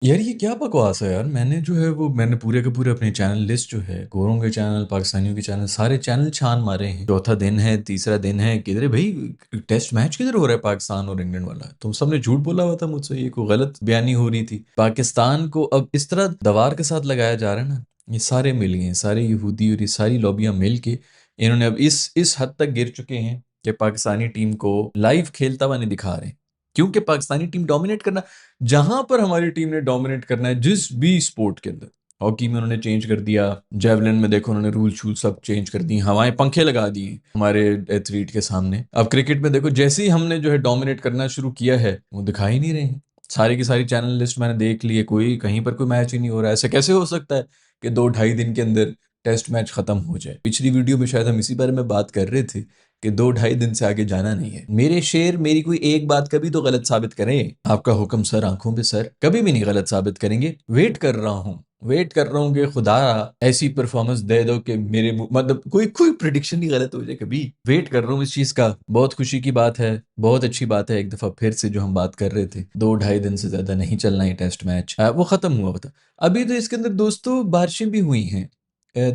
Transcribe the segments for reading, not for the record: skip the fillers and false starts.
यार ये क्या बकवास है यार। मैंने पूरे के पूरे अपने चैनल लिस्ट जो है, गोरों के चैनल, पाकिस्तानियों के चैनल, सारे चैनल छान मारे हैं। चौथा दिन है, तीसरा दिन है, किधर है भाई टेस्ट मैच, किधर हो रहा है पाकिस्तान और इंग्लैंड वाला? तुम सबने झूठ बोला हुआ था मुझसे, ये कोई गलत बयानी हो रही थी। पाकिस्तान को अब इस तरह दवार के साथ लगाया जा रहा है ना, ये सारे मिल गए, सारे यहूदी और ये सारी लॉबियां मिल के इन्होंने अब इस हद तक गिर चुके हैं कि पाकिस्तानी टीम को लाइव खेलता हुआ नहीं दिखा रहे, क्योंकि पाकिस्तानी टीम डोमिनेट करना, जहां पर हमारी टीम ने डोमिनेट करना है जिस भी स्पोर्ट के अंदर। हॉकी में उन्होंने चेंज कर दिया, जेवलिन में देखो उन्होंने रूल शूल सब चेंज कर दिए, हवाएं पंखे लगा दिए हमारे एथलीट के सामने। अब क्रिकेट में देखो जैसे ही हमने जो है डोमिनेट करना शुरू किया है, वो दिखाई नहीं रहे हैं। सारी की सारी चैनल लिस्ट मैंने देख ली है, कोई कहीं पर कोई मैच ही नहीं हो रहा है। ऐसे कैसे हो सकता है कि 2-2.5 दिन के अंदर टेस्ट मैच खत्म हो जाए? पिछली वीडियो में शायद हम इसी बारे में बात कर रहे थे कि 2-2.5 दिन से आगे जाना नहीं है। मेरे शेर मेरी कोई एक बात कभी तो गलत साबित करें। आपका हुक्म सर, आंखों पे सर, कभी भी नहीं गलत साबित करेंगे। वेट कर रहा हूँ कि खुदा ऐसी परफॉर्मेंस दे दो कि मेरे मतलब कोई कोई प्रिडिक्शन ही गलत हो जाए। कभी वेट कर रहा हूँ इस चीज का। बहुत खुशी की बात है, बहुत अच्छी बात है, एक दफा फिर से जो हम बात कर रहे थे, 2-2.5 दिन से ज्यादा नहीं चलना है टेस्ट मैच, वो खत्म हुआ था। अभी तो इसके अंदर दोस्तों बारिशें भी हुई हैं।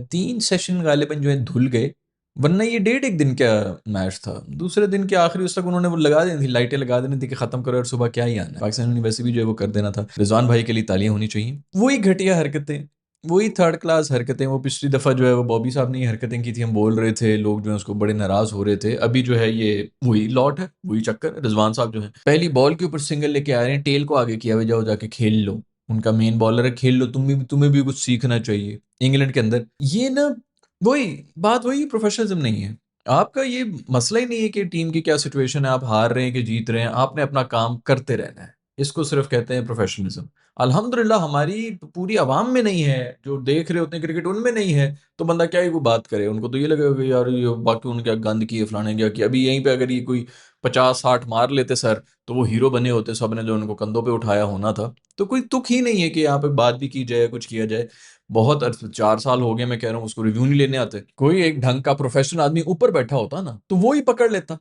3 सेशन गालिबन जो है धुल गए, वरना ये 1.5 1 दिन का मैच था। दूसरे दिन के आखिरी उस तक उन्होंने वो लगा देनी थी, लाइटें लगा देनी थी कि खत्म करो और सुबह क्या ही आना है। पाकिस्तान ने वैसे भी जो है वो कर देना था। रिजवान भाई के लिए तालियां होनी चाहिए। वही घटिया हरकतें, वही थर्ड क्लास हरकतें। वो पिछली दफा जो है वो बॉबी साहब ने ये हरकतें की थी, हम बोल रहे थे, लोग जो है उसको बड़े नाराज हो रहे थे। अभी जो है ये वही लॉट है, वही चक्कर। रिजवान साहब जो है पहली बॉल के ऊपर सिंगल लेके आ रहे हैं, टेल को आगे किया हुआ, जाओ जाके खेल लो। उनका मेन बॉलर है, खेल लो, तुम्हें भी कुछ सीखना चाहिए। इंग्लैंड के अंदर ये ना, वही बात, वही प्रोफेशनलिज्म नहीं है। आपका ये मसला ही नहीं है कि टीम की क्या सिचुएशन है, आप हार रहे हैं कि जीत रहे हैं, आपने अपना काम करते रहना है। इसको सिर्फ कहते हैं प्रोफेशनलिज्म। अल्हम्दुलिल्लाह हमारी पूरी आवाम में नहीं है, जो देख रहे होते हैं क्रिकेट उनमें नहीं है। तो बंदा क्या ही वो बात करे, उनको तो ये लगेगा कि यार ये बाकी उन्होंने क्या गंद किए, फलाने क्या किया। अभी यहीं पे अगर ये कोई 50-60 मार लेते सर, तो वो हीरो बने होते, सब ने जो उनको कंधों पे उठाया होना था। तो कोई तुक ही नहीं है कि यहाँ पे बात भी की जाए, कुछ किया जाए। बहुत 4 साल हो गए मैं कह रहा हूँ, उसको रिव्यू नहीं लेने आते। कोई एक ढंग का प्रोफेशनल आदमी ऊपर बैठा होता ना, तो वो ही पकड़ लेता,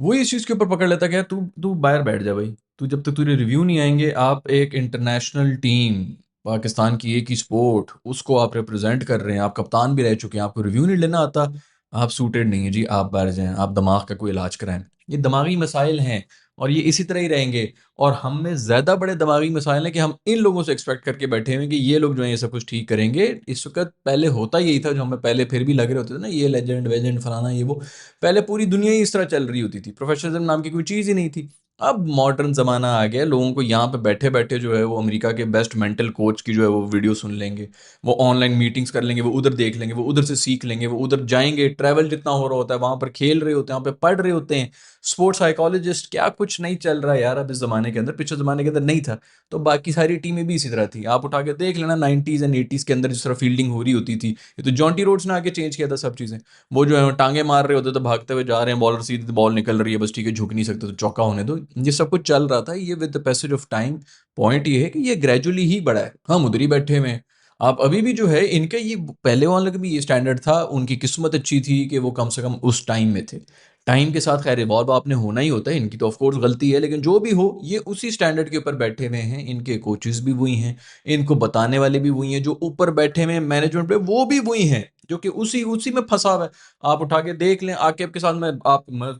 वो ही इस चीज के ऊपर पकड़ लेता कि यार तू तू बाहर बैठ जा भाई। तू जब तक तुझे रिव्यू नहीं आएंगे, आप एक इंटरनेशनल टीम, पाकिस्तान की एक ही स्पोर्ट, उसको आप रिप्रेजेंट कर रहे हैं, आप कप्तान भी रह चुके हैं, आपको रिव्यू नहीं लेना आता, आप सूटेड नहीं है जी, आप बाहर जाएं, आप दिमाग का कोई इलाज कराएं। ये दिमागी मसाइल हैं और ये इसी तरह ही रहेंगे। और हम में ज्यादा बड़े दिमागी मसाइल हैं कि हम इन लोगों से एक्सपेक्ट करके बैठे हुए हैं कि ये लोग जो है ये सब कुछ ठीक करेंगे। इस वक्त पहले होता यही था, जो हमें पहले फिर भी लग रहे होते थे ना, ये लेजेंड वेजेंड फलाना ये वो। पहले पूरी दुनिया ही इस तरह चल रही होती थी, प्रोफेशनलिज्म नाम की कोई चीज ही नहीं थी। अब मॉडर्न जमाना आ गया, लोगों को यहाँ पे बैठे बैठे जो है वो अमेरिका के बेस्ट मेंटल कोच की जो है वो वीडियो सुन लेंगे, वो ऑनलाइन मीटिंग्स कर लेंगे, वो उधर देख लेंगे, वो उधर से सीख लेंगे, वो उधर जाएंगे, ट्रैवल जितना हो रहा होता है वहां पर खेल रहे होते हैं, वहां पे पढ़ रहे होते हैं। स्पोर्ट्स साइकोलॉजिस्ट, क्या कुछ नहीं चल रहा है यार अब इस जमाने के अंदर, पिछले जमाने के अंदर नहीं था। तो बाकी सारी टीमें भी इसी तरह थी, आप उठा के देख लेना 90s एंड 80s के अंदर जिस तरह फील्डिंग हो रही होती थी। ये तो जॉन्टी रोड्स ने आके चेंज किया था सब चीजें। वो जो है टांगे मार रहे होते तो भागते हुए जा रहे हैं, बॉलर सीधे बॉल निकल रही है, बस ठीक है झुक नहीं सकते तो चौका होने दो। ये सब कुछ चल रहा था, ये with the passage of time. Point ये है कि ये ग्रेजुअली ही बढ़ा है, हम उधर ही बैठे हुए हैं। आप अभी भी जो है इनके ये पहले वाले का भी ये स्टैंडर्ड था, उनकी किस्मत अच्छी थी कि वो कम से कम उस टाइम में थे। टाइम के साथ खैर इवॉल्व आपने होना ही होता है, इनकी तो ऑफ कोर्स गलती है, लेकिन जो भी हो ये उसी स्टैंडर्ड के ऊपर बैठे हुए हैं, इनके कोचेस भी वही हैं, इनको बताने वाले भी वही हैं, जो ऊपर बैठे हुए हैं मैनेजमेंट पे वो भी वही हैं, जो कि उसी उसी में फंसा हुआ है। आप उठा के देख लें, आकिब के साथ मैं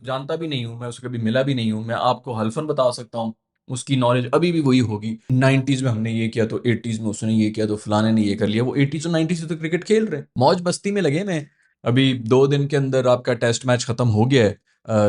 जानता भी नहीं हूँ, मैं उससे कभी मिला भी नहीं हूँ, मैं आपको हल्फन बता सकता हूँ उसकी नॉलेज अभी भी वही होगी। 90s में हमने ये किया तो 80s में उसने ये किया तो फलाने ने ये कर लिया। वो 80s और 90s से तो क्रिकेट खेल रहे हैं, मौज मस्ती में लगे हैं। अभी 2 दिन के अंदर आपका टेस्ट मैच खत्म हो गया है।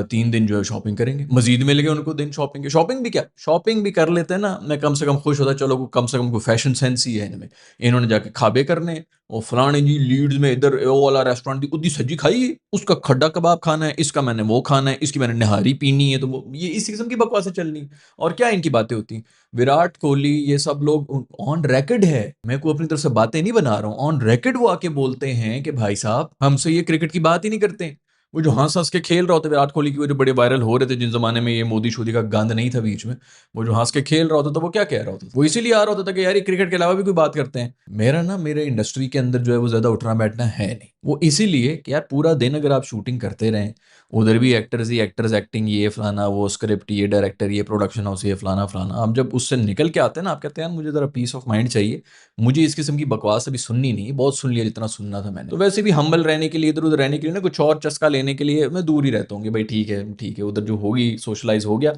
3 दिन जो है शॉपिंग करेंगे, मजीद मिल गए उनको दिन शॉपिंग के। शॉपिंग भी क्या, शॉपिंग भी कर लेते हैं ना, मैं कम से कम खुश होता, चलो कम से कम कोई फैशन सेंस ही है इनमें। इन्होंने जाके खाबे करने हैं, और फलाने जी लीड्स में इधर वो वाला रेस्टोरेंट दी उदी सज्जी खाई है, उसका खड्डा कबाब खाना है, इसका मैंने वो खाना है, इसकी मैंने निहारी पीनी है, तो वो ये इस किस्म की बकवासें चलनी। और क्या इनकी बातें होती। विराट कोहली ये सब लोग ऑन रिकॉर्ड है, मैं को अपनी तरफ से बातें नहीं बना रहा हूँ, ऑन रिकॉर्ड वो आके बोलते हैं कि भाई साहब हमसे ये क्रिकेट की बात ही नहीं करते। वो जो हंस हंस के खेल रहा होता विराट कोहली की, वो जो बड़े वायरल हो रहे थे जिन जमाने में ये मोदी शोदी का गंद नहीं था बीच में, वो जो हंस के खेल रहा होता था, वो क्या कह रहा होता था, वो इसीलिए आ रहा होता था कि यार ये क्रिकेट के अलावा भी कोई बात करते हैं। मेरा ना, मेरे इंडस्ट्री के अंदर जो है वो ज्यादा उठना बैठना है नहीं। वो इसीलिए कि यार पूरा दिन अगर आप शूटिंग करते रहें, उधर भी एक्टर्स ही एक्टर्स एक्टिंग, ये फलाना, वो स्क्रिप्ट, ये डायरेक्टर, ये प्रोडक्शन हाउस, ये फलाना फलाना। आप जब उससे निकल के आते हैं ना, आप कहते हैं यार मुझे ज़रा पीस ऑफ माइंड चाहिए, मुझे इस किस्म की बकवास अभी सुननी नहीं है, बहुत सुन लिया जितना सुनना था मैंने। तो वैसे भी हम्बल रहने के लिए, इधर उधर रहने के लिए ना, कुछ और चस्का लेने के लिए मैं दूर ही रहता हूँ कि भाई ठीक है, उधर जो होगी सोशलाइज हो गया,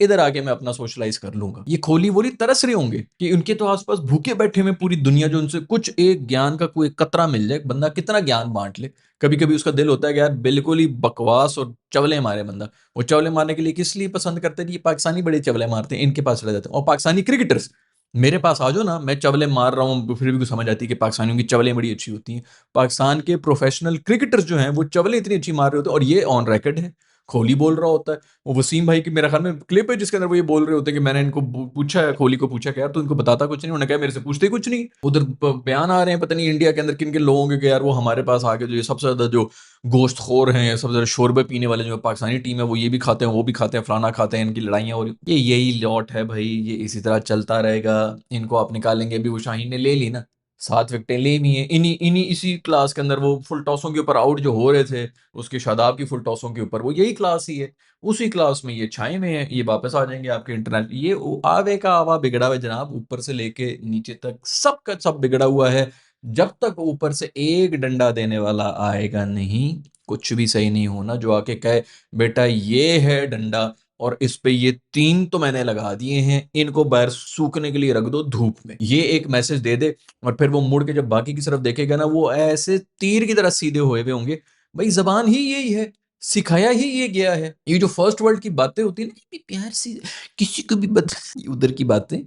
इधर आके मैं अपना सोशलाइज कर लूंगा। ये खोली बोली तरस रहे होंगे कि उनके तो आसपास भूखे बैठे हुए पूरी दुनिया, जो उनसे कुछ एक ज्ञान का कोई कतरा मिल जाए, बंदा कितना ज्ञान बांट ले। कभी कभी उसका दिल होता है कि यार बिल्कुल ही बकवास और चवले मारे बंदा। वो चवले मारने के लिए किस लिए पसंद करते हैं? ये पाकिस्तानी बड़े चवले मारते हैं, इनके पास चले जाते हैं। और पाकिस्तानी क्रिकेटर्स मेरे पास आ जाओ ना, मैं चवले मार रहा हूँ फिर भी कुछ समझ आती है कि पाकिस्तानियों की चवलें बड़ी अच्छी होती हैं। पाकिस्तान के प्रोफेशनल क्रिकेटर्स जो हैं वो चवलें इतनी अच्छी मार रहे होते हैं, और ये ऑन रिकॉर्ड है। कोहली बोल रहा होता है, वो वसीम भाई की मेरा ख्याल में क्लिप है जिसके अंदर वो ये बोल रहे होते हैं कि मैंने इनको पूछा है, कोहली को पूछा कि यार तू इनको बताता कुछ नहीं? उन्होंने कहा मेरे से पूछते ही कुछ नहीं। उधर बयान आ रहे हैं पता नहीं इंडिया के अंदर किन किन लोगों के कि यार वो हमारे पास आके जो ये सबसे ज्यादा जो गोश्तखोर हैं, सबसे ज्यादा शोरबे पीने वाले जो पाकिस्तानी टीम है, वो ये भी खाते हैं, वो भी खाते हैं, फलाना खाते हैं, इनकी लड़ाइयाँ हो रही। ये यही लॉट है भाई, ये इसी तरह चलता रहेगा। इनको आप निकालेंगे भी, वो शाहीन ने ले ली ना, 7 विकेटें ले ली हैं। इन्हीं इन्हीं इसी क्लास के अंदर वो फुल टॉसों के ऊपर आउट जो हो रहे थे, उसके शादाब की फुल टॉसों के ऊपर, वो यही क्लास ही है। उसी क्लास में ये छाए में है, ये वापस आ जाएंगे आपके इंटरनेट। ये आवे का आवा बिगड़ा हुआ है जनाब, ऊपर से लेके नीचे तक सब का सब बिगड़ा हुआ है। जब तक ऊपर से एक डंडा देने वाला आएगा नहीं, कुछ भी सही नहीं होना। जो आके कहे बेटा ये है डंडा, और इस पे ये 3 तो मैंने लगा दिए हैं, इनको बाहर सूखने के लिए रख दो धूप में, ये एक मैसेज दे दे, और फिर वो मुड़ के जब बाकी की तरफ देखेगा ना, वो ऐसे तीर की तरह सीधे हुए हुए होंगे। भाई जबान ही यही है, सिखाया ही ये गया है। ये जो फर्स्ट वर्ल्ड की बातें होती है ना, ये प्यार से किसी को भी बता उधर की बातें,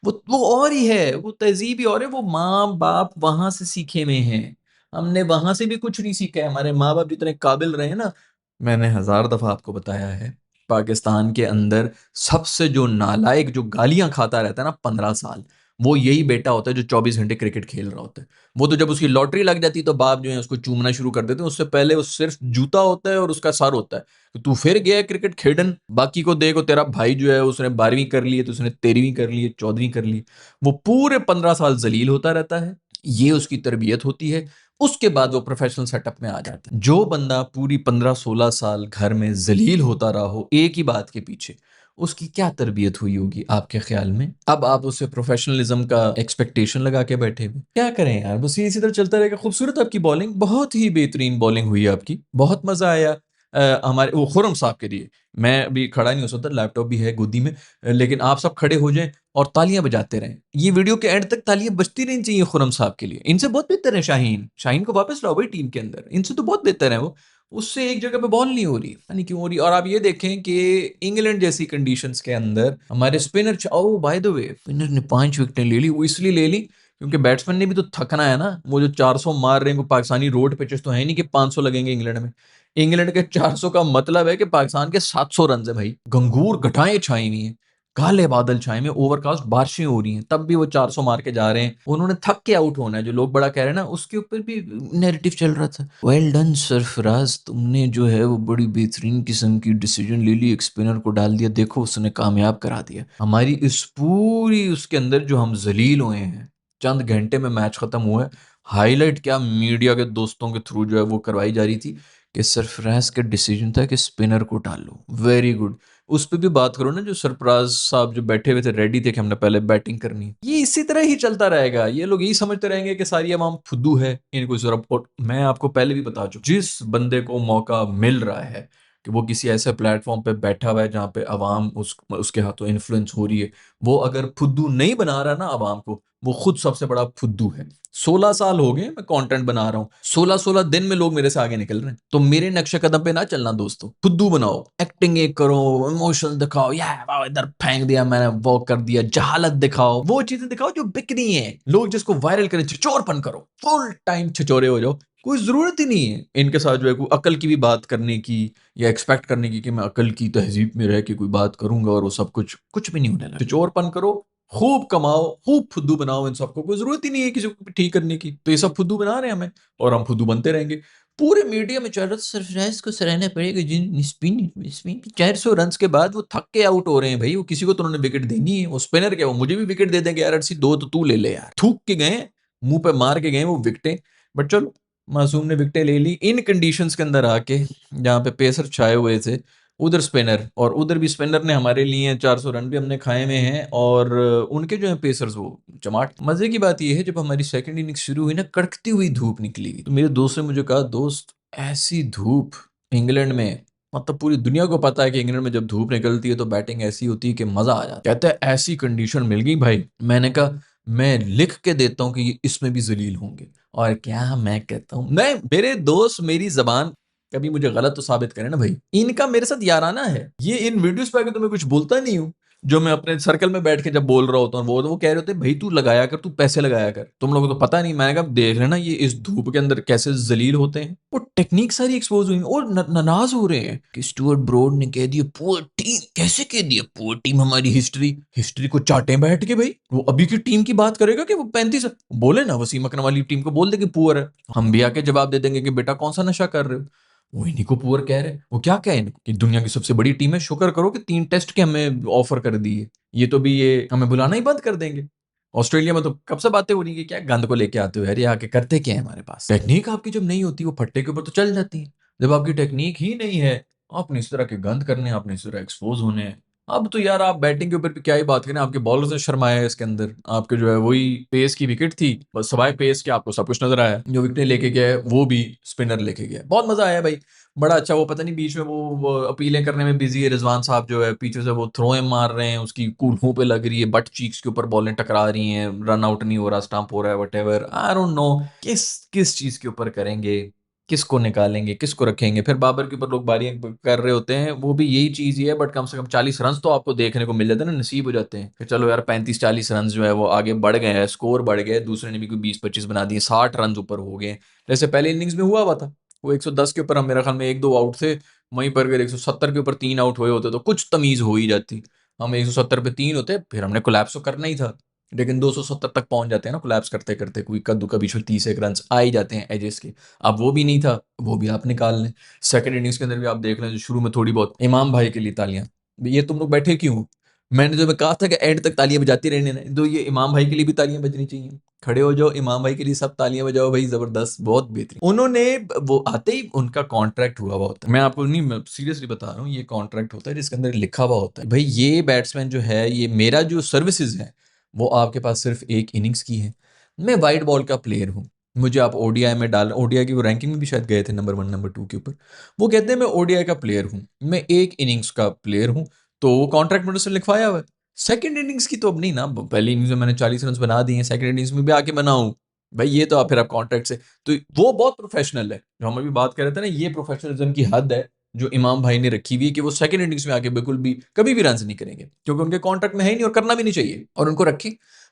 वो और ही है, वो तहजीब ही और है। वो माँ बाप वहां से सीखे हुए हैं, हमने वहां से भी कुछ नहीं सीखा है। हमारे माँ बाप जितने काबिल रहे हैं ना, मैंने 1000 दफा आपको बताया है, पाकिस्तान के अंदर सबसे जो नालायक जो गालियां खाता रहता है ना 15 साल, वो यही बेटा होता है जो 24 घंटे क्रिकेट खेल रहा होता है। वो तो जब उसकी लॉटरी लग जाती है तो बाप जो है उसको चूमना शुरू कर देते हैं, उससे पहले वो सिर्फ जूता होता है और उसका सर होता है। तो तू फिर गया है क्रिकेट खेडन, बाकी को देखो, तेरा भाई जो है उसने 12वीं कर ली है, तो उसने 13वीं कर ली है, 14वीं कर ली है। वो पूरे 15 साल जलील होता रहता है, ये उसकी तरबियत होती है। उसके बाद वो प्रोफेशनल सेटअप में आ जाता है। जो बंदा पूरी 15-16 साल घर में जलील होता रहा हो एक ही बात के पीछे, उसकी क्या तरबियत हुई होगी आपके ख्याल में? अब आप उससे प्रोफेशनलिज्म का एक्सपेक्टेशन लगा के बैठे हुए, क्या करें यार? बस ये इसी तरह चलता रहेगा। खूबसूरत आपकी बॉलिंग, बहुत ही बेहतरीन बॉलिंग हुई आपकी, बहुत मजा आया। हमारे वो खुरम साहब के लिए मैं अभी खड़ा नहीं हो सकता, लैपटॉप भी है गोदी में, लेकिन आप सब खड़े हो जाएं और तालियां बजाते रहें। ये वीडियो के एंड तक तालियां बजती रहनी चाहिए खुरम साहब के लिए। इनसे बहुत बेहतर है शाहीन, शाहीन को वापस लाओ भाई टीम के अंदर, इनसे तो बहुत बेहतर है वो। उससे एक जगह पे बॉल नहीं हो रही, पता नहीं क्यों हो रही। और आप ये देखें कि इंग्लैंड जैसी कंडीशंस के अंदर हमारे spinner, oh by the way, spinner ने 5 विकेटें ले ली। वो इसलिए ले ली क्योंकि बैट्समैन ने भी तो थकना है ना। वो जो 400 मार रहे हैं, पाकिस्तानी रोड पिचेस तो है नहीं कि 500 लगेंगे इंग्लैंड में। इंग्लैंड के 400 का मतलब है कि पाकिस्तान के 700 रन है भाई। गंगूर घटाएं छाई हुई हैं, काले बादल छाए में, ओवरकास्ट बारिशें हो रही हैं, तब भी वो 400 मार के जा रहे हैं। उन्होंने थक के आउट होना है, जो लोग बड़ा कह रहे हैं ना, उसके ऊपर भी नैरेटिव चल रहा था। वेल डन सरफराज, तुमने जो है वो बड़ी बेहतरीन किस्म की डिसीजन ले ली, एक स्पिनर को डाल दिया, देखो उसने कामयाब करा दिया। हमारी इस पूरी उसके अंदर जो हम जलील हुए हैं, चंद घंटे में मैच खत्म हुआ है। हाईलाइट क्या मीडिया के दोस्तों के थ्रू जो है वो करवाई जा रही थी कि सरफराज का डिसीजन था कि स्पिनर को डालो, वेरी गुड। उस पे भी बात करो ना, जो सरफराज साहब जो बैठे हुए थे, रेडी थे कि हमने पहले बैटिंग करनी है। ये इसी तरह ही चलता रहेगा। ये लोग यही समझते रहेंगे कि सारी अवाम फुद्दू है, इनको जरा। और मैं आपको पहले भी बता चुका, जिस बंदे को मौका मिल रहा है कि वो किसी ऐसे प्लेटफॉर्म पे बैठा हुआ है जहां पे अवाम उसके हाथों इन्फ्लुएंस हो रही है, वो अगर फुद्दू नहीं बना रहा ना अवाम को, वो खुद सबसे बड़ा फुद्दू है। 16 साल हो गए मैं कंटेंट बना रहा हूँ, 16-16 दिन में लोग मेरे से आगे निकल रहे हैं। तो मेरे नक्शे कदम पे ना चलना दोस्तों, खुद्दू बनाओ, एक्टिंग एक करो, इमोशंस दिखाओ, या वाह इधर फेंक दिया मैंने, वो कर दिया, जहालत दिखाओ, वो चीजें दिखाओ जो बिकनी है। लोग जिसको वायरल करें, छिचोरपन करो, फुल टाइम छिचोरे हो जाओ। कोई जरूरत ही नहीं है इनके साथ जो है कोई अकल की भी बात करने की, या एक्सपेक्ट करने की कि मैं अकल की तहजीब में रह के कोई बात करूंगा और वो सब कुछ कुछ भी नहीं होने लगा। छिचोरपन करो, खूब कमाओ, खूब फुद्दू बनाओ। इन सबको कोई जरूरत ही नहीं है किसी को ठीक करने की। तो ये सब फुद्दू बना रहे हैं हमें, और हम फुद्दू बनते रहेंगे। पूरे मीडिया में चल रहा था सरफराज को सराहना पड़ेगा, जिन स्पिन स्पिन 400 रन के बाद वो थक के आउट हो रहे हैं भाई। वो किसी को तो उन्होंने विकेट देनी है। वो स्पिनर क्या, वो मुझे भी विकेट दे देंगे यार, अर्सी 2 तो तू ले ले यार। थूक के गए, मुंह पे मार के गए वो विकेटें। बट चलो, मासूम ने विकेटें ले ली इन कंडीशंस के अंदर आके, जहाँ पे पेसर छाए हुए थे, उधर स्पिनर, और उधर भी स्पिनर ने हमारे लिए 400 रन भी हमने खाए हुए हैं, और उनके जो है पेसर्स वो चमाट। मजे की बात यह है, जब हमारी सेकंड इनिंग शुरू हुई ना, कड़कती हुई धूप निकली, तो मेरे दोस्त ने मुझे कहा, दोस्त ऐसी धूप इंग्लैंड में, मतलब पूरी दुनिया को पता है कि इंग्लैंड में जब धूप निकलती है तो बैटिंग ऐसी होती है कि मजा आ जाता है। कहते हैं ऐसी कंडीशन मिल गई भाई। मैंने कहा मैं लिख के देता हूं कि ये इसमें भी जलील होंगे। और क्या मैं कहता हूं, मैं, मेरे दोस्त मेरी जबान कभी मुझे गलत तो साबित करें ना भाई, इनका मेरे साथ याराना है। ये इन वीडियोस पे आके तो मैं कुछ बोलता नहीं हूँ, जो मैं अपने सर्कल में बैठ के जब बोल रहा होता हूँ, वो कह रहे होते हैं भाई तू लगाया कर, तू पैसे लगाया कर, तुम लोगों को तो पता नहीं। मैंने कहा देख लेना ये इस धूप के अंदर कैसे जलील होते हैं। वो टेक्निक सारी एक्सपोज हुई और नाराज हो रहे हैं कि स्टुअर्ट ब्रॉड ने कह दिया पुअर टीम। कैसे कह दिया पुअर टीम? हमारी हिस्ट्री, हिस्ट्री को चाटे बैठ के भाई। वो अभी की टीम की बात करेगा कि वो 35 बोले ना, वसीम अकरम वाली टीम को बोल दे कि पुअर है, हम भी आके जवाब दे देंगे कि बेटा कौन सा नशा कर रहे हो। वो इन्हीं को पुअर कह रहे हैं। वो क्या कहे इनको कि दुनिया की सबसे बड़ी टीम है, शुक्र करो कि 3 टेस्ट के हमें ऑफर कर दिए, ये तो भी ये हमें बुलाना ही बंद कर देंगे। ऑस्ट्रेलिया में तो कब से बातें हो रही है, क्या गंद को लेके आते हो यार, ये आके करते क्या है हमारे पास। टेक्निक आपकी जब नहीं होती, वो फट्टे के ऊपर तो चल जाती है। जब आपकी टेक्निक ही नहीं है, आपने इस तरह के गंद करने हैं, आपने इस तरह एक्सपोज होने हैं। अब तो यार आप बैटिंग के ऊपर भी क्या ही बात करें, आपके बॉलर्स ने शर्माया है इसके अंदर। आपके जो है वही पेस की विकेट थी, बस सवाए पेस के आपको सब कुछ नजर आया। जो विकेट लेके गया है वो भी स्पिनर लेके गया। बहुत मजा आया भाई, बड़ा अच्छा। वो पता नहीं बीच में वो अपीलें करने में बिजी है रिजवान साहब, जो है पीछे से वो थ्रोएं मार रहे हैं, उसकी कूल्हों पे लग रही है, बट चीक्स के ऊपर बॉलें टकरा रही हैं, रन आउट नहीं हो रहा, स्टंप हो रहा है, वटेवर आई डोंट नो। किस किस चीज के ऊपर करेंगे, किसको निकालेंगे, किसको रखेंगे। फिर बाबर के ऊपर लोग बारियां कर रहे होते हैं, वो भी यही चीज ही है, बट कम से कम 40 रन तो आपको देखने को मिल जाते हैं ना, नसीब हो जाते हैं कि चलो यार 35-40 रन जो है वो आगे बढ़ गए हैं, स्कोर बढ़ गए, दूसरे ने भी कोई 20-25 बना दिए, 60 रन ऊपर हो गए। जैसे पहले इनिंग्स में हुआ था, वो 110 के ऊपर हम, मेरा ख्याल में 1-2 आउट थे, वहीं पर अगर 170 के ऊपर 3 आउट हुए होते तो कुछ तमीज हो ही जाती। हम 170 पे 3 होते, फिर हमने कोलैप्स तो करना ही था, लेकिन 270 तक पहुंच जाते हैं ना कोलैप्स करते करते, कोई कद्दू का बीच में 30 रन आ ही जाते हैं एजेस के। अब वो भी नहीं था, वो भी आप निकाल लें। सेकंड इनिंग्स के अंदर भी आप देख लें, जो शुरू में थोड़ी बहुत इमाम भाई के लिए तालियां, ये तुम लोग बैठे क्यों? मैंने जो मैं कहा था कि एंड तक तालियां बजाती रहने ना, तो ये इमाम भाई के लिए भी तालियां बजनी चाहिए। खड़े हो जाओ इमाम भाई के लिए, सब तालियां बजाओ भाई, जबरदस्त, बहुत बेहतरीन। उन्होंने, वो आते ही उनका कॉन्ट्रैक्ट हुआ हुआ होता है, मैं आपको नहीं, मैं सीरियसली बता रहा हूँ, ये कॉन्ट्रैक्ट होता है जिसके अंदर लिखा हुआ होता है भाई ये बैट्समैन जो है, ये मेरा जो सर्विसेज है वो आपके पास सिर्फ एक इनिंग्स की है। मैं वाइट बॉल का प्लेयर हूँ, मुझे आप ओडीआई में डाल, ओडीआई की वो रैंकिंग में भी शायद गए थे नंबर 1 नंबर 2 के ऊपर। वो कहते हैं मैं ओडीआई का प्लेयर हूँ, मैं एक इनिंग्स का प्लेयर हूँ, तो वो कॉन्ट्रैक्ट में उसने लिखवाया हुआ है। सेकंड इनिंग्स की तो अब नहीं ना, पहली इनिंग्स में मैंने 40 रन बना दिए, सेकंड इनिंग्स में भी आके बनाऊं भाई, ये तो आप फिर आप कॉन्ट्रैक्ट से, तो वो बहुत प्रोफेशनल है। जो हम अभी बात कर रहे थे ना, ये प्रोफेशनलिज्म की हद है जो इमाम भाई ने रखी हुई है, कि वो सेकंड इनिंग्स में आके बिल्कुल भी कभी भी रन नहीं करेंगे, क्योंकि उनके कॉन्ट्रैक्ट में है ही नहीं और करना भी नहीं चाहिए, और उनको रखें।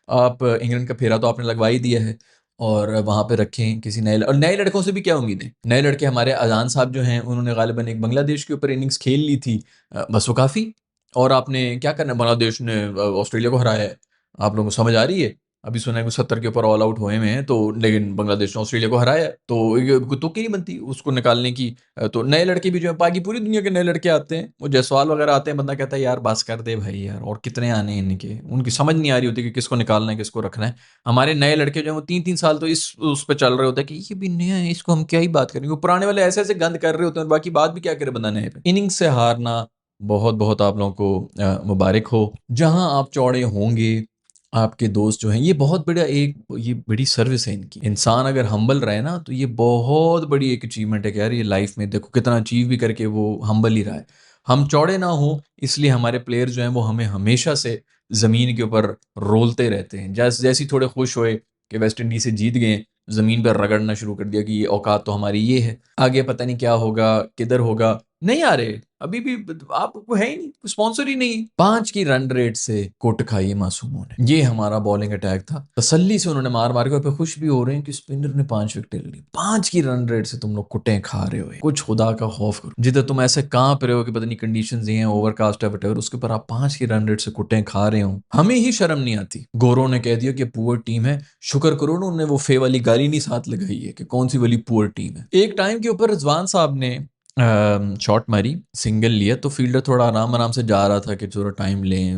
आप इंग्लैंड का फेरा तो आपने लगवा ही दिया है, और वहां पे रखें किसी नए, और नए लड़कों से भी क्या उम्मीद है। नए लड़के हमारे अजान साहब जो हैं, उन्होंने गालिबन एक बांग्लादेश के ऊपर इनिंग्स खेल ली थी, बस वो काफी। और आपने क्या करना, बांग्लादेश ने ऑस्ट्रेलिया को हराया है, आप लोगों को समझ आ रही है। अभी सुना है कि 70 के ऊपर ऑल आउट हुए में हैं, तो लेकिन बांग्लादेश ने ऑस्ट्रेलिया को हराया, तो ये कोई तुक्की नहीं बनती उसको निकालने की। तो नए लड़के भी जो है, बाकी पूरी दुनिया के नए लड़के आते हैं, वो जायसवाल वगैरह आते हैं, बंदा कहता है यार बस कर दे भाई यार, और कितने आने हैं इनके, उनकी समझ नहीं आ रही होती कि किसको निकालना है किसको रखना है। हमारे नए लड़के जो है वो 3-3 साल तो इस उस पर चल रहे होते हैं कि ये भी नया है, इसको हम क्या ही बात करेंगे। वो पुराने वाले ऐसे ऐसे गंद कर रहे होते हैं, और बाकी बात भी क्या करे बंदा नए पे। इनिंग से हारना बहुत बहुत आप लोगों को मुबारक हो। जहां आप चौड़े होंगे, आपके दोस्त जो हैं, ये बहुत बड़ा एक, ये बड़ी सर्विस है इनकी। इंसान अगर हम्बल रहे ना, तो ये बहुत बड़ी एक अचीवमेंट है कि यार ये लाइफ में देखो कितना अचीव भी करके वो हम्बल ही रहा है। हम चौड़े ना हो, इसलिए हमारे प्लेयर जो हैं वो हमें हमेशा से जमीन के ऊपर रोलते रहते हैं। जैसे जैसे ही थोड़े खुश हुए कि वेस्ट इंडीज से जीत गए, जमीन पर रगड़ना शुरू कर दिया कि ये औकात तो हमारी ये है, आगे पता नहीं क्या होगा, किधर होगा, नहीं आ रहे अभी भी। आपको है ही नहीं, स्पॉन्सर ही नहीं। 5 की रन रेट से कुट खाई मासूमों ने। ये हमारा बॉलिंग अटैक था, तसल्ली से उन्होंने मार मार के खुश भी हो रहे हैं कि स्पिनर ने 5 विकेट ली। 5 की रन रेट से तुम लोग कुटें खा रहे हो, कुछ खुदा का खौफ करो। जिधर तुम ऐसे कांप रहे हो कि पता नहीं कंडीशंस ये हैं, ओवरकास्ट है वटेवर, उसके ऊपर आप 5 की रन रेट से कुटें खा रहे हो। हमें ही शर्म नहीं आती। गोरों ने कह दिया कि पुअर टीम है, शुक्र करो ना उन्होंने वो फे वाली गाली नहीं साथ लगाई है कि कौन सी वाली पुअर टीम है। एक टाइम के ऊपर रिजवान साहब ने शॉट मारी, सिंगल लिया, तो फील्डर थोड़ा आराम आराम से जा रहा था कि थोड़ा टाइम लें,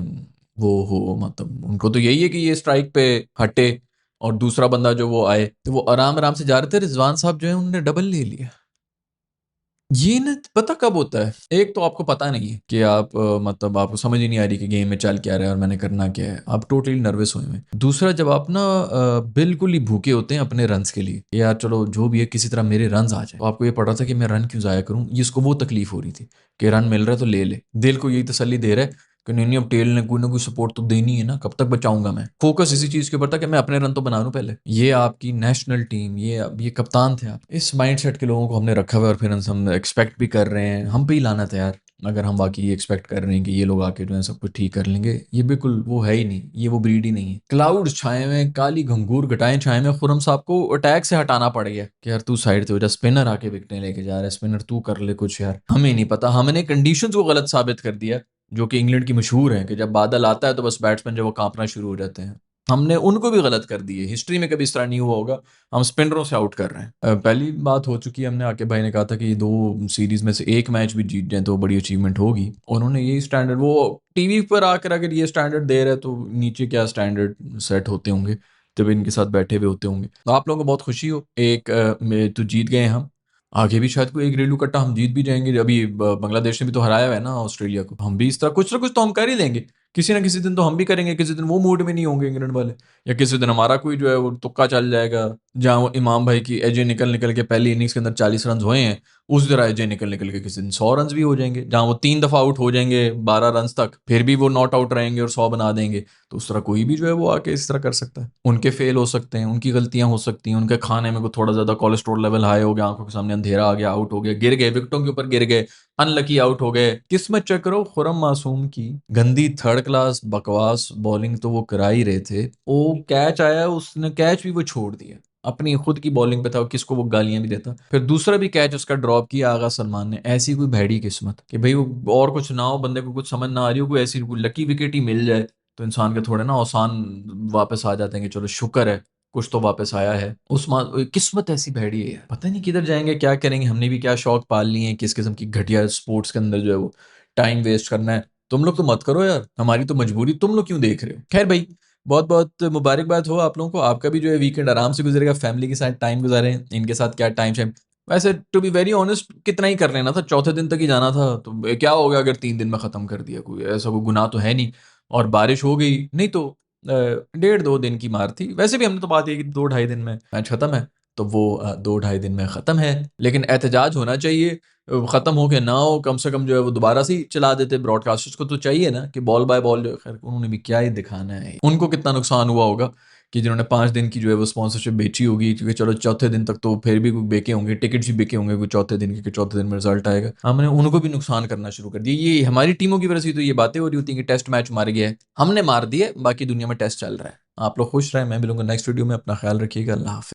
वो हो, मतलब उनको तो यही है कि ये स्ट्राइक पे हटे, और दूसरा बंदा जो वो आए, तो वो आराम-आराम से जा रहे थे, रिज़वान साहब जो है उन्होंने डबल ले लिया। ये ना पता कब होता है? एक तो आपको पता नहीं है कि आप मतलब आपको समझ ही नहीं आ रही कि गेम में चल क्या रहा है और मैंने करना क्या है। आप टोटली नर्वस हुए हुए हैं। दूसरा जब आप ना बिल्कुल ही भूखे होते हैं अपने रन्स के लिए, यार चलो जो भी है किसी तरह मेरे रन्स आ जाए। तो आपको ये पड़ रहा था कि मैं रन क्यों ज़ाया करूँ? ये इसको वो तकलीफ हो रही थी कि रन मिल रहा है तो ले ले। दिल को यही तसल्ली दे रहा है कि नहीं, नहीं अब टेल ने कोई ना कोई सपोर्ट तो देनी है ना, कब तक बचाऊंगा मैं। फोकस इसी चीज़ के ऊपर था कि मैं अपने रन तो बना लूँ पहले। ये आपकी नेशनल टीम, ये कप्तान थे आप। इस माइंडसेट के लोगों को हमने रखा हुआ है और फिर हम एक्सपेक्ट भी कर रहे हैं। हम पे ही लाना था यार, अगर हम वाकई ये एक्सपेक्ट कर रहे हैं कि ये लोग आके जो है सब कुछ ठीक कर लेंगे। ये बिल्कुल वो है ही नहीं, ये वो ब्रीड ही नहीं है। क्लाउड छाए हुए हैं, काली घंघूर घटाएं छाए हुए हैं। खुरम साहब को अटैक से हटाना पड़ गया कि यार तू साइड से हो जा, स्पिनर आके विकेटें लेके जा रहा है, स्पिनर तू कर ले कुछ यार। हमें नहीं पता, हमने कंडीशंस को गलत साबित कर दिया, जो कि इंग्लैंड की मशहूर है कि जब बादल आता है तो बस बैट्समैन जो वो कांपना शुरू हो जाते हैं। हमने उनको भी गलत कर दिए। हिस्ट्री में कभी इस तरह नहीं हुआ होगा, हम स्पिनरों से आउट कर रहे हैं। पहली बात हो चुकी है, हमने आके भाई ने कहा था कि 2 सीरीज में से एक मैच भी जीत जाए तो बड़ी अचीवमेंट होगी। उन्होंने यही स्टैंडर्ड, वो टीवी पर आकर अगर ये स्टैंडर्ड दे रहे हैं तो नीचे क्या स्टैंडर्ड सेट होते होंगे जब इनके साथ बैठे हुए होते होंगे। तो आप लोगों को बहुत खुशी हो, एक में तो जीत गए हम। आगे भी शायद कोई एक घरेलू कट्टा हम जीत भी जाएंगे। अभी बांग्लादेश ने भी तो हराया हुआ है ना ऑस्ट्रेलिया को। हम भी इस तरह कुछ ना कुछ तो हम कर ही लेंगे। किसी ना किसी दिन तो हम भी करेंगे। किसी दिन वो मूड में नहीं होंगे इंग्लैंड वाले, या किसी दिन हमारा कोई जो है वो तुक्का चल जाएगा, जहां वो इमाम भाई की एजे निकल निकल के पहली इनिंग्स के अंदर 40 रन हुए हैं, उस तरह एजे निकल निकल के किसी दिन 100 रन भी हो जाएंगे। जहां वो 3 दफा आउट हो जाएंगे 12 रन तक, फिर भी वो नॉट आउट रहेंगे और 100 बना देंगे। तो उस तरह कोई भी जो है वो आके इस तरह कर सकता है। उनके फेल हो सकते हैं, उनकी गलतियां हो सकती हैं, उनके खाने में कोई थोड़ा ज्यादा कोलेस्ट्रॉल लेवल हाई हो गया, आंखों के सामने अंधेरा आ गया, आउट हो गया, गिर गए, विकेटों के ऊपर गिर गए, अनलकी आउट हो गए। किस्मत चेक करो खुरम मासूम की। गंदी थर्ड क्लास बकवास बॉलिंग तो वो करा ही रहे थे। वो कैच आया, उसने कैच भी वो छोड़ दिया, अपनी खुद की बॉलिंग पे था, किसको वो गालियां भी देता। फिर दूसरा भी कैच उसका ड्रॉप किया आगा सलमान ने। ऐसी कोई भैड़ी किस्मत कि भाई वो और कुछ ना हो, बंदे को कुछ समझ ना आ रही हो, कोई ऐसी कोई लकी विकेट ही मिल जाए तो इंसान के थोड़े ना आसान वापस आ जाते हैं कि चलो शुक्र है कुछ तो वापस आया है। किस्मत ऐसी भैड़ी है यार, पता नहीं किधर जाएंगे क्या करेंगे। हमने भी क्या शौक पाल लिए हैं, किस किस्म की घटिया स्पोर्ट्स के अंदर जो है वो टाइम वेस्ट करना है। तुम लोग तो मत करो यार, हमारी तो मजबूरी, तुम लोग क्यों देख रहे हो। खैर भाई, बहुत बहुत मुबारकबाद हो आप लोगों को। आपका भी जो है वीकेंड आराम से गुजरेगा, फैमिली के साथ टाइम गुजारें। इनके साथ क्या टाइम शाइम, वैसे टू बी वेरी ऑनेस्ट कितना ही कर लेना था, चौथे दिन तक ही जाना था तो क्या हो गया अगर 3 दिन में खत्म कर दिया। कोई ऐसा कोई गुनाह तो है नहीं। और बारिश हो गई नहीं तो 1.5-2 दिन की मार थी। वैसे भी हमने तो बात ये की 2-2.5 दिन में मैच खत्म है, तो वो 2-2.5 दिन में खत्म है। लेकिन एहतजाज होना चाहिए, खत्म हो के ना हो, कम से कम जो है वो दोबारा से ही चला देते। ब्रॉडकास्टर्स को तो चाहिए ना कि बॉल बाय बॉल जो है, खैर उन्होंने भी क्या ही दिखाना है। उनको कितना नुकसान हुआ होगा कि जिन्होंने 5 दिन की जो है वो स्पॉन्सरशिप बेची होगी, क्योंकि चलो चौथे दिन तक तो फिर भी कोई बेचे होंगे, टिकट्स भी बिके होंगे कोई चौथे दिन के, कि चौथे दिन में रिजल्ट आएगा। हमने उनको भी नुकसान करना शुरू कर दिया। ये हमारी टीमों की वजह से तो ये बातें हो रही होती हैं कि टेस्ट मैच मार गया है, हमने मार दिए, बाकी दुनिया में टेस्ट चल रहा है। आप लोग खुश रहें, मैं मिलूंगा नेक्स्ट वीडियो में। अपना ख्याल रखिएगा, अल्लाह हाफिज़।